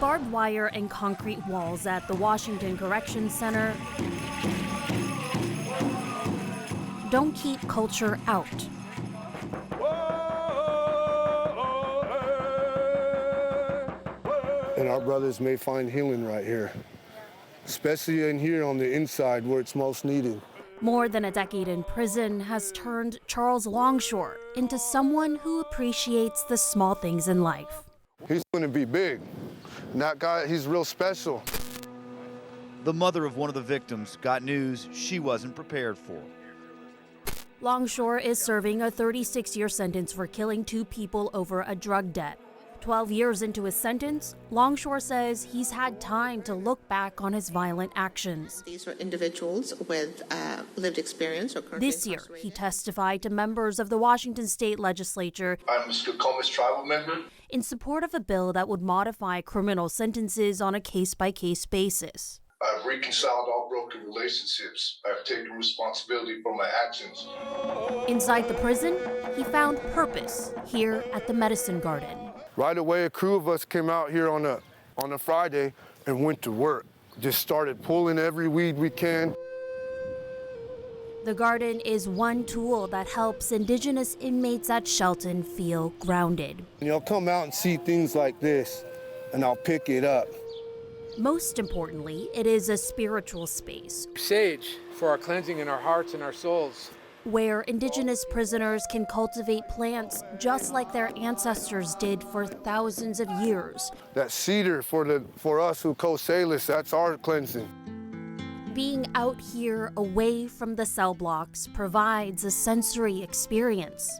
Barbed wire and concrete walls at the Washington Corrections Center don't keep culture out. And our brothers may find healing right here, especially in here on the inside where it's most needed. More than a decade in prison has turned Charles Longshore into someone who appreciates the small things in life. He's going to be big. And that guy, he's real special. The mother of one of the victims got news she wasn't prepared for. Longshore is serving a 36-year sentence for killing 2 people over a drug debt. 12 years into his sentence, Longshore says he's had time to look back on his violent actions. These are individuals with lived experience or currently This year, he testified to members of the Washington State Legislature I'm a Skokomis tribal member. in support of a bill that would modify criminal sentences on a case-by-case basis. I've reconciled all broken relationships. I've taken responsibility for my actions. Inside the prison, he found purpose here at the Medicine Garden. Right away, a crew of us came out here on a Friday and went to work. Just started pulling every weed we can. The garden is one tool that helps Indigenous inmates at Shelton feel grounded. And I'll come out and see things like this, and I'll pick it up. Most importantly, it is a spiritual space Sage for our cleansing in our hearts and our souls, where Indigenous prisoners can cultivate plants just like their ancestors did for thousands of years. That cedar for us who co-Salish, that's our cleansing. Being out here away from the cell blocks provides a sensory experience.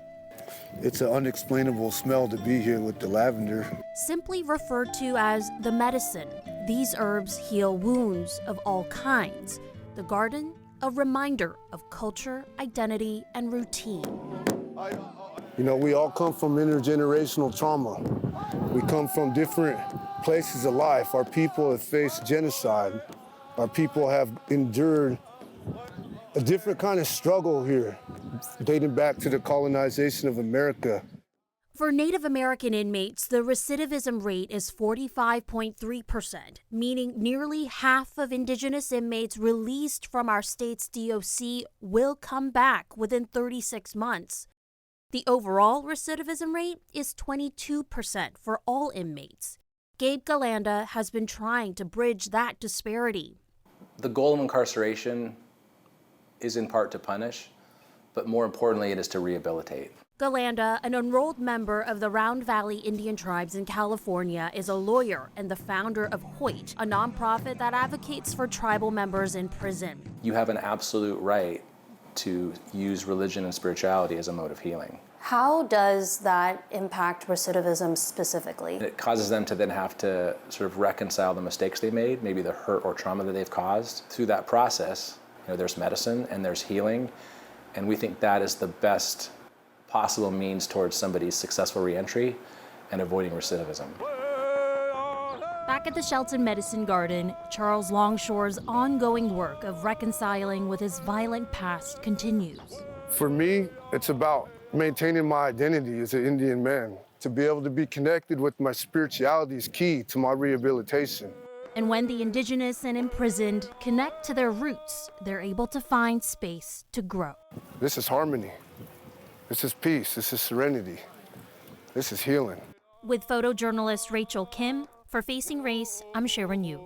It's an unexplainable smell to be here with the lavender. Simply referred to as the medicine, these herbs heal wounds of all kinds. The garden, a reminder of culture, identity, and routine. You know, we all come from intergenerational trauma. We come from different places of life. Our people have faced genocide. Our people have endured a different kind of struggle here, dating back to the colonization of America. For Native American inmates, the recidivism rate is 45.3%, meaning nearly half of Indigenous inmates released from our state's DOC will come back within 36 months. The overall recidivism rate is 22% for all inmates. Gabe Galanda has been trying to bridge that disparity. The goal of incarceration is in part to punish, but more importantly, it is to rehabilitate. Galanda, an enrolled member of the Round Valley Indian Tribes in California, is a lawyer and the founder of Hoyt, a nonprofit that advocates for tribal members in prison. You have an absolute right to use religion and spirituality as a mode of healing. How does that impact recidivism specifically? It causes them to then have to sort of reconcile the mistakes they made, maybe the hurt or trauma that they've caused. Through that process, there's medicine and there's healing, and we think that is the best possible means towards somebody's successful reentry and avoiding recidivism. Back at the Shelton Medicine Garden, Charles Longshore's ongoing work of reconciling with his violent past continues. For me, it's about maintaining my identity as an Indian man. To be able to be connected with my spirituality is key to my rehabilitation. And when the Indigenous and imprisoned connect to their roots, they're able to find space to grow. This is harmony. This is peace. This is serenity. This is healing. With photojournalist Rachel Kim, for Facing Race, I'm Sharon Yu.